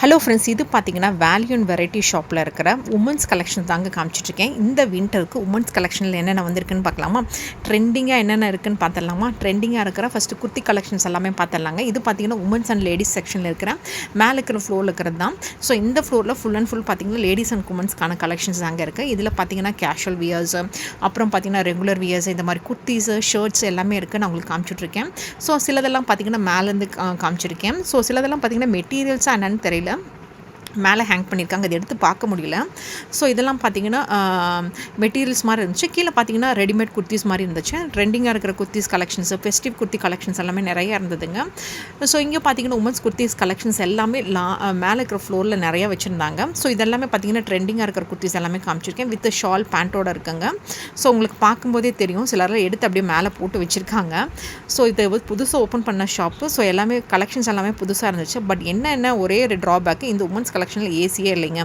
Hello friends, இது பார்த்தீங்கன்னா value and variety ஷாப்பில் இருக்கிற உமன்ஸ் கலெக்ஷன் தாங்க காமிச்சிட்ருக்கேன். இந்த வின்டருக்கு உமன்ஸ் கலெக்ஷனில் என்னென்ன வந்திருக்குன்னு பார்க்கலாமா? ட்ரெண்டிங்காக என்னென்ன இருக்குன்னு பார்த்துடலாமா? ட்ரெண்டிங்காக இருக்கிற ஃபஸ்ட்டு குர்த்தி கலெக்ஷன்ஸ் எல்லாமே பார்த்துடலாங்க. இது பார்த்தீங்கன்னா உமன்ஸ் அண்ட் லேடிஸ் செக்ஷனில் இருக்கிற மேலே இருக்கிற ஃப்ளோரில் இருக்கிறது தான். ஸோ இந்த ஃப்ளோரில் ஃபுல் அண்ட் ஃபுல் பார்த்தீங்கன்னா லேடிஸ் அண்ட் உமன்ஸ்க்கான கலெக்ஷன்ஸ் அங்கே இருக்குது. இதில் பார்த்தீங்கன்னா கேஷுவல் வியர்ஸ், அப்புறம் பார்த்தீங்கன்னா ரெகுலர் வியர்ஸ், இந்த மாதிரி குர்த்திஸு, ஷர்ட்ஸ் எல்லாமே இருக்குது. நான் உங்களுக்கு காமிச்சிட்ருக்கேன். ஸோ சிலதெல்லாம் பார்த்தீங்கன்னா மேலேருந்து காமிச்சிருக்கேன். ஸோ சிலதெல்லாம் பார்த்தீங்கன்னா மெட்டீரியல்ஸாக என்னென்னு தெரியல, மேலே ஹேங் பண்ணியிருக்காங்க, அது எடுத்து பார்க்க முடியல. ஸோ இதெல்லாம் பார்த்தீங்கன்னா மெட்டீரியல்ஸ் மாதிரி இருந்துச்சு. கீழே பார்த்தீங்கன்னா ரெடிமேட் குர்த்திஸ் மாதிரி இருந்துச்சு. ட்ரெண்டிங்காக இருக்கிற kurtis collections, festive kurti collections எல்லாமே நிறையா இருந்ததுங்க. ஸோ இங்கே பார்த்தீங்கன்னா உமன்ஸ் குர்த்திஸ் கலெக்ஷன்ஸ் எல்லாமே மேலே இருக்கிற ஃப்ளோரில் நிறையா வச்சுருந்தாங்க. ஸோ இதெல்லாமே பார்த்தீங்கன்னா ட்ரெண்டிங்காக இருக்கிற குர்த்திஸ் எல்லாமே காமிச்சிருக்கேன். வித் ஷால் பேண்ட்டோடு இருக்குங்க. ஸோ உங்களுக்கு பார்க்கும்போதே தெரியும், சிலரெல்லாம் எடுத்து அப்படியே மேலே போட்டு வச்சுருக்காங்க. ஸோ இது புதுசாக ஓப்பன் பண்ண ஷாப்பு. ஸோ எல்லாமே கலெக்ஷன்ஸ் எல்லாமே புதுசாக இருந்துச்சு. பட் என்ன ஒரே ஒரு ட்ராபேக்கு, இந்த உமன்ஸ் கலெக்ஷனில் ஏசியே இல்லைங்க.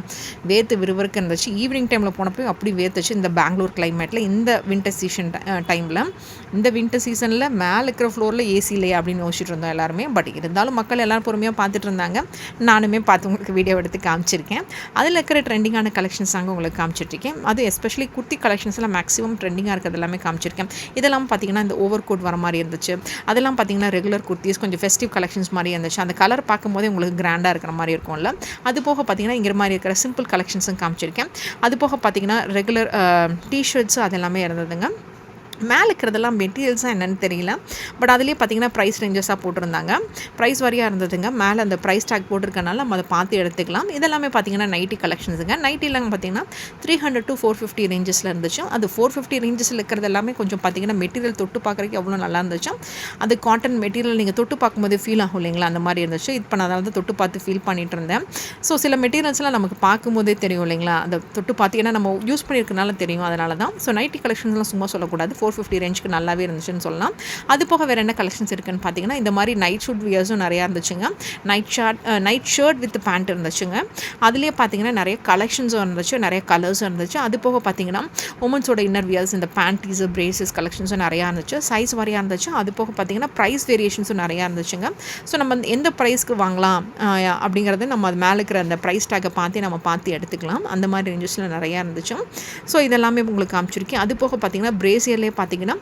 வேர்த்து விறுவிறுக்கு இருந்துச்சு. ஈவினிங் டைமில் போனப்போ அப்படி வேர்த்துச்சு. இந்த பெங்களூர் கிளைமேட்டில், இந்த வின்டர் சீசன் டைமில், இந்த வின்டர் சீசனில் மேலே இருக்கிற ஃப்ளோரில் ஏசி இல்லையா அப்படின்னு யோசிச்சுட்டு இருந்தோம் எல்லாருமே. பட் இருந்தாலும் மக்கள் எல்லோரும் பொறுமையாக பார்த்துட்டு இருந்தாங்க. நானுமே பார்த்து உங்களுக்கு வீடியோ எடுத்து காமிச்சிருக்கேன். அதில் இருக்கிற ட்ரெண்டிங்கான கலெக்ஷன்ஸ் தாங்க உங்களுக்கு காமிச்சிட்ருக்கேன். அது எஸ்பெஷலி குர்த்தி கலெக்ஷன்ஸில் மேக்ஸிமம் ட்ரெண்டிங்காக இருக்கிறது எல்லாமே காமிச்சிருக்கேன். இதெல்லாம் பார்த்தீங்கன்னா இந்த ஓவர் கோட் வர மாதிரி இருந்துச்சு. அதெல்லாம் பார்த்தீங்கன்னா ரெகுலர் குர்த்திஸ், கொஞ்சம் ஃபெஸ்டிவ் கலெக்ஷன்ஸ் மாதிரி இருந்துச்சு. அந்த கலர் பார்க்கும்போதே உங்களுக்கு கிராண்டாக இருக்கிற மாதிரி இருக்கும்ல. அது போக பார்த்தீங்கன்னா இங்கே மாதிரி இருக்கிற சிம்பிள் கலெக்ஷன்ஸும் காமிச்சிருக்கேன். அது போக பார்த்தீங்கன்னா ரெகுலர் டிஷர்ட்ஸு அதெல்லாமே இருந்ததுங்க. மேலே இருக்கிறதெல்லாம் மெட்டீரியல்ஸாக என்னென்னு தெரியல. பட் அதுலேயே பார்த்தீங்கன்னா ப்ரைஸ் ரேஞ்சஸாக போட்டிருந்தாங்க. ப்ரைஸ் வரியாக இருந்ததுங்க. மேலே அந்த ப்ரைஸ் டேக் போட்டிருக்கனால நம்ம அதை பார்த்து எடுத்துக்கலாம். இதெல்லாமே பார்த்தீங்கன்னா நைட்டி கலெக்ஷன்ஸுங்க. நைட்டிலாம் பார்த்தீங்கன்னா 300 to 450 ரேஞ்சஸில் இருந்துச்சு. அது 450 ரேஞ்சஸில் இருக்கிறது எல்லாமே கொஞ்சம் பார்த்தீங்கன்னா மெட்டீரியல் தொட்டு பார்க்குறதுக்கு எவ்வளோ நல்லா இருந்துச்சு. அது காட்டன் மெட்டீரியல் நீங்கள் தொட்டு பார்க்கும்போது ஃபீல் ஆகும் இல்லைங்களா, அந்த மாதிரி இருந்துச்சு. இப்போ நான் அதாவது தொட்டு பார்த்து ஃபீல் பண்ணிகிட்டு இருந்தேன். ஸோ சில மெட்டீரியல்ஸ்லாம் நமக்கு பார்க்கும்போதே தெரியும் இல்லைங்களா, அந்த தொட்டு பார்த்தீங்கன்னா நம்ம யூஸ் பண்ணியிருக்கனால தெரியும். அதனால தான். ஸோ நைட்டி கலெக்ஷன்ஸ்லாம் சும்மா சொல்லக்கூடாது, 450 ரேஞ்சுக்கு நல்லாவே இருந்துச்சுன்னு சொல்லலாம். அது போக வேறு என்ன கலெக்ஷன்ஸ் இருக்குன்னு பார்த்தீங்கன்னா இந்த மாதிரி நைட் ஷூட் வியர்ஸும் நிறையா இருந்துச்சுங்க. நைட் ஷர்ட் வித் பேண்ட் இருந்துச்சுங்க. அதுலேயே பார்த்தீங்கன்னா நிறைய கலெக்ஷன்ஸும் இருந்துச்சு, நிறைய கலர்ஸும் இருந்துச்சு. அது போக பார்த்தீங்கன்னா உமன்ஸோட இன்னர் வியர்ஸ், இந்த பேண்டீஸு, பிரேசஸ் கலெக்ஷன்ஸும் நிறையா இருந்துச்சு. சைஸ் வரையாக இருந்துச்சு. அது போக பார்த்தீங்கன்னா ப்ரைஸ் வேரியேஷன்ஸும் நிறையா இருந்துச்சுங்க. ஸோ நம்ம எந்த ப்ரைஸ்க்கு வாங்கலாம் அப்படிங்கிறது நம்ம அது மேலே இருக்கிற அந்த ப்ரைஸ் டேக்கை பார்த்து எடுத்துக்கலாம். அந்த மாதிரி ரேஞ்சஸில் நிறையா இருந்துச்சு. ஸோ இதெல்லாமே உங்களுக்கு காமிச்சிருக்கேன். அது போக பார்த்தீங்கன்னா பிரேசியர்லேயே பார்த்தீங்கன்னா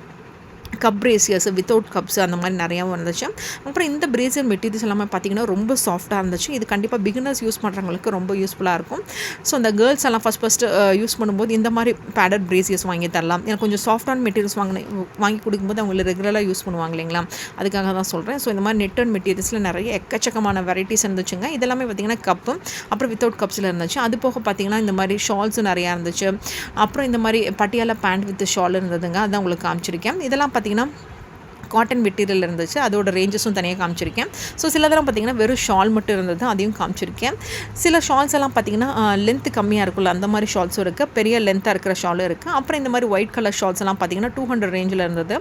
கப் பிரேசியர்ஸ், வித்தவுட் கப்ஸ் அந்த மாதிரி நிறையாவும் இருந்துச்சு. அப்புறம் இந்த பிரேசியர் மெட்டீரியல்ஸ் எல்லாமே பார்த்திங்கன்னா ரொம்ப சாஃப்டாக இருந்துச்சு. இது கண்டிப்பாக பிகினர்ஸ் யூஸ் பண்ணுறவங்களுக்கு ரொம்ப யூஸ்ஃபுல்லாக இருக்கும். ஸோ அந்த கேர்ள்ஸ் எல்லாம் ஃபஸ்ட்டு யூஸ் பண்ணும்போது இந்த மாதிரி பேடட் பிரேசியர்ஸ் வாங்கி தரலாம். எனக்கு கொஞ்சம் சாஃப்டான மெட்டீரியல்ஸ் வாங்கி கொடுக்கும்போது அவங்க ரெகுலராக யூஸ் பண்ணுவாங்க இல்லைங்களா, அதுக்காக தான் சொல்கிறேன். ஸோ இந்த மாதிரி நெட் அண்ட் மெட்டீரியல்ஸில் நிறைய எக்கச்சக்கமான வெரைட்டிஸ் இருந்துச்சுங்க. இதெல்லாமே பார்த்திங்கன்னா கப்பு, அப்புறம் வித்தவுட் கப்ஸில் இருந்துச்சு. அது போக பார்த்திங்கன்னா இந்த மாதிரி ஷால்ஸும் நிறையா இருந்துச்சு. அப்புறம் இந்த மாதிரி பட்டியாலா பேண்ட் வித் ஷால் இருந்ததுங்க. அதான் உங்களுக்கு காமிச்சிருக்கேன். இதெல்லாம் பார்த்திங்கன்னா காட்டன் மெட்டீரியல் இருந்துச்சு. அதோட ரேஞ்சஸும் தனியாக காமிச்சிருக்கேன். ஸோ சிலதெல்லாம் பார்த்திங்கன்னா வெறும் ஷால் மட்டும் இருந்தது, அதையும் காமிச்சிருக்கேன். சில ஷால்ஸ் எல்லாம் பார்த்திங்கன்னா லென்த்து கம்மியாக இருக்குல்ல, அந்த மாதிரி ஷால்ஸும் இருக்குது. பெரிய லென்த்தாக இருக்கிற ஷாலும் இருக்குது. அப்புறம் இந்த மாதிரி ஒயிட் கலர் ஷால்ஸ் எல்லாம் பார்த்திங்கன்னா 200 ரேஞ்சில் இருந்தது.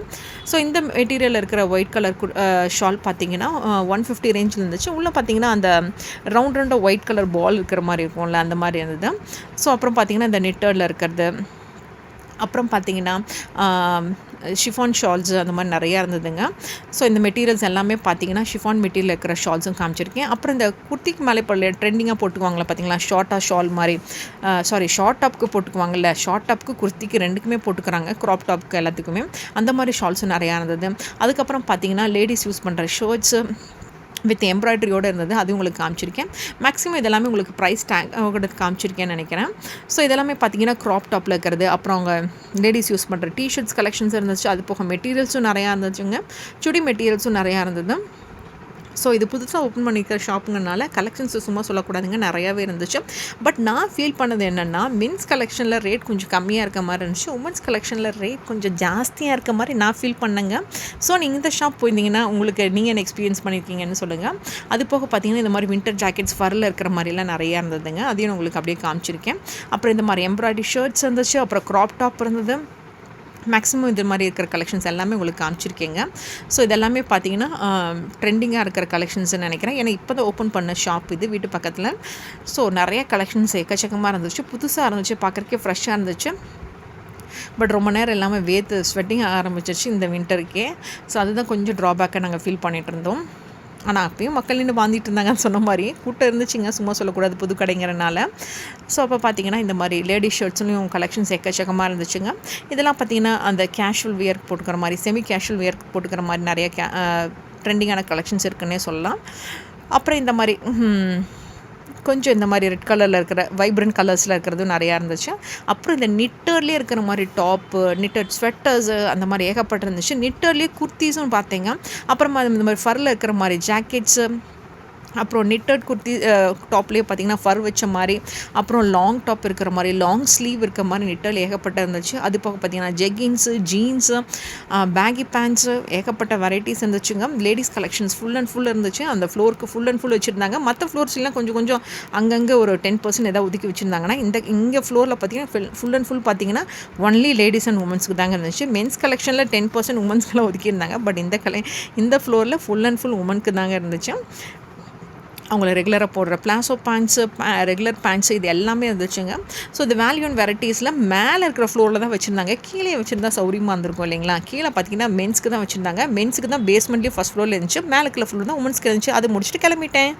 ஸோ இந்த மெட்டீரியல் இருக்கிற ஒயிட் கலர் ஷால் பார்த்திங்கன்னா 150 ரேஞ்சில் இருந்துச்சு. உள்ளே பார்த்திங்கன்னா அந்த ரவுண்டாக ஒயிட் கலர் பால் இருக்கிற மாதிரி இருக்கும்ல, அந்த மாதிரி இருந்தது. ஸோ அப்புறம் பார்த்திங்கன்னா இந்த நெட்டரில் இருக்கிறது, அப்புறம் பார்த்திங்கன்னா ஷிஃபான் ஷால்ஸு அந்த மாதிரி நிறையா இருந்ததுங்க. ஸோ இந்த மெட்டீரியல்ஸ் எல்லாமே பார்த்திங்கன்னா ஷிஃபான் மெட்டீரியல் இருக்கிற ஷால்ஸும் காமிச்சிருக்கேன். அப்புறம் இந்த குர்த்திக்கு மேலே இப்போ ட்ரெண்டிங்காக போட்டுக்குவாங்களா பார்த்திங்களா, ஷார்ட்டாக ஷால் மாதிரி, ஷார்ட் டாப்க்கு போட்டுக்குவாங்கல்ல, ஷார்ட் டாப்க்கு குர்த்திக்கு ரெண்டுக்குமே போட்டுக்கிறாங்க, க்ராப் டாப்க்கு எல்லாத்துக்குமே. அந்த மாதிரி ஷால்ஸும் நிறையா இருந்தது. அதுக்கப்புறம் பார்த்திங்கன்னா லேடிஸ் யூஸ் பண்ணுற ஷர்ட்ஸு வித் எம்ப்ராய்டரியோடு இருந்தது, அது உங்களுக்கு காமிச்சிருக்கேன். மேக்ஸிமம் இதெல்லாமே உங்களுக்கு ப்ரைஸ் டேக் காமிச்சிருக்கேன்னு நினைக்கிறேன். ஸோ இதெல்லாமே பார்த்தீங்கன்னா க்ராப் டாப்பில் இருக்கிறது, அப்புறம் அவங்க லேடிஸ் யூஸ் பண்ணுற டிஷர்ட்ஸ் கலெக்ஷன்ஸ் இருந்துச்சு. அது போக மெட்டீரியல்ஸும் நிறையா இருந்துச்சுங்க. சுடி மெட்டீரியல்ஸும் நிறையா இருந்தது. ஸோ இது புதுசாக ஓப்பன் பண்ணிக்கிற ஷாப்புங்கனால கலெக்ஷன்ஸ் சும்மா சொல்லக்கூடாதுங்க, நிறையாவே இருந்துச்சு. பட் நான் ஃபீல் பண்ணது என்னென்னா, மென்ஸ் கலெக்ஷனில் ரேட் கொஞ்சம் கம்மியாக இருக்க மாதிரி இருந்துச்சு, உமன்ஸ் கலெக்ஷனில் ரேட் கொஞ்சம் ஜாஸ்தியாக இருக்க மாதிரி நான் ஃபீல் பண்ணேங்க. ஸோ நீங்கள் இந்த ஷாப் போயிருந்தீங்கன்னா உங்களுக்கு நீங்கள் என்ன எக்ஸ்பீரியன்ஸ் பண்ணியிருக்கீங்கன்னு சொல்லுங்கள். அது போக பார்த்தீங்கன்னா இந்த மாதிரி வின்டர் ஜாக்கெட்ஸ் ஃபரில் இருக்கிற மாதிரிலாம் நிறையா இருந்ததுங்க, அதையும் உங்களுக்கு அப்படியே காமிச்சிருக்கேன். அப்புறம் இந்த மாதிரி எம்ப்ராய்டரி ஷர்ட்ஸ் இருந்துச்சு, அப்புறம் க்ராப் டாப் இருந்தது. மேக்ஸிமம் இது மாதிரி இருக்கிற கலெக்ஷன்ஸ் எல்லாமே உங்களுக்கு காமிச்சிருக்கேங்க. ஸோ இதெல்லாமே பார்த்தீங்கன்னா ட்ரெண்டிங்காக இருக்கிற கலெக்ஷன்ஸ்னு நினைக்கிறேன். ஏன்னா இப்போ தான் ஓப்பன் பண்ண ஷாப் இது வீட்டு பக்கத்தில். ஸோ நிறைய கலெக்ஷன்ஸ் எக்கச்சக்கமாக இருந்துச்சு, புதுசாக இருந்துச்சு, பார்க்குறக்கே ஃப்ரெஷ்ஷாக இருந்துச்சு. பட் ரொம்ப நேரம் எல்லாமே வேர்த்து ஸ்வெட்டிங் ஆரம்பிச்சிருச்சு இந்த வின்டருக்கே. ஸோ அதுதான் கொஞ்சம் ட்ராபேக்காக நாங்கள் ஃபீல் பண்ணிகிட்டு இருந்தோம். ஆனால் அப்பயும் மக்கள் நின்று வாங்கிட்டு இருந்தாங்கன்னு சொன்ன மாதிரி கூட்டம் இருந்துச்சுங்க, சும்மா சொல்லக்கூடாது புது கடைங்கிறனால. ஸோ அப்போ பார்த்தீங்கன்னா இந்த மாதிரி லேடிஸ் ஷர்ட்ஸ்லையும் கலெக்ஷன்ஸ் எக்கச்சக்கமாக இருந்துச்சுங்க. இதெல்லாம் பார்த்தீங்கன்னா அந்த கேஷுவல் வியர் போட்டுக்கிற மாதிரி, செமி கேஷுவல் வியர் போட்டுக்கிற மாதிரி நிறைய ட்ரெண்டிங்கான கலெக்ஷன்ஸ் இருக்குன்னே சொல்லலாம். அப்புறம் இந்த மாதிரி கொஞ்சம் இந்த மாதிரி ரெட் கலரில் இருக்கிற வைப்ரண்ட் கலர்ஸில் இருக்கிறதும் நிறையா இருந்துச்சு. அப்புறம் இந்த நிட்டர்லேயே இருக்கிற மாதிரி டாப்பு, நிட்டட் ஸ்வெட்டர்ஸு அந்த மாதிரி ஏகப்பட்டு இருந்துச்சு. நிட்டர்லேயே குர்த்திஸும் பார்த்தீங்க. அப்புறமா இந்த மாதிரி ஃபரில் இருக்கிற மாதிரி ஜாக்கெட்ஸு, அப்புறம் நிட்டட் குர்த்தி டாப்லேயே பார்த்திங்கன்னா ஃபர் வச்ச மாதிரி, அப்புறம் லாங் டாப் இருக்கிற மாதிரி, லாங் ஸ்லீவ் இருக்கிற மாதிரி நிட்டல் ஏகப்பட்ட இருந்துச்சு. அது போக பார்த்திங்கன்னா ஜெக்கின்ஸு, ஜீன்ஸு, பேகி பேண்ட்ஸு ஏகப்பட்ட வெரைட்டிஸ் இருந்துச்சுங்க. Ladies collections full and full இருந்துச்சு. அந்த ஃப்ளோருக்கு ஃபுல் அண்ட் ஃபுல் வச்சுருந்தாங்க. மற்ற ஃப்ளோர்ஸ்லாம் கொஞ்சம் கொஞ்சம் அங்கங்கே ஒரு 10% எதாவது ஒதுக்கி வச்சுருந்தாங்கன்னா, இங்கே ஃப்ளோரில் பார்த்திங்கன்னா ஃபுல் அண்ட் ஃபுல் பார்த்திங்கன்னா ஒன்லி லேடிஸ் அண்ட் உமன்ஸ்க்கு தாங்க இருந்துச்சு. மென்ஸ் கலெக்ஷனில் 10% உமன்ஸ்க்கெலாம் ஒதுக்கியிருந்தாங்க. பட் இந்த ஃப்ளோரில் ஃபுல் அண்ட் ஃபுல் உமனுக்கு தாங்க இருந்துச்சு. அவங்கள ரெகுலராக போடுற பிளாசோ பேண்ட்ஸு, ரெகுலர் பேண்ட்ஸு இது எல்லாமே இருந்துச்சுங்க. ஸோ இந்த வேல்யூ அண்ட் வெரைட்டிஸில் மேலே இருக்கிற ஃப்ளோரில் தான் வச்சுருந்தாங்க. கீழே வச்சுருந்தா சௌரியமாக இருந்திருக்கும் இல்லைங்களா. கீழே பார்த்தீங்கன்னா மென்ஸ்க்கு தான் வச்சுருந்தாங்க. மென்ஸுக்கு தான் பேஸ்மெண்ட்லேயும் ஃபஸ்ட் ஃப்ளோரில் இருந்துச்சு. மேலே இருக்கிற ஃப்ளோர் தான் உமன்ஸ்க்கு இருந்துச்சு. அது முடிச்சுட்டு கிளம்பிட்டேன்.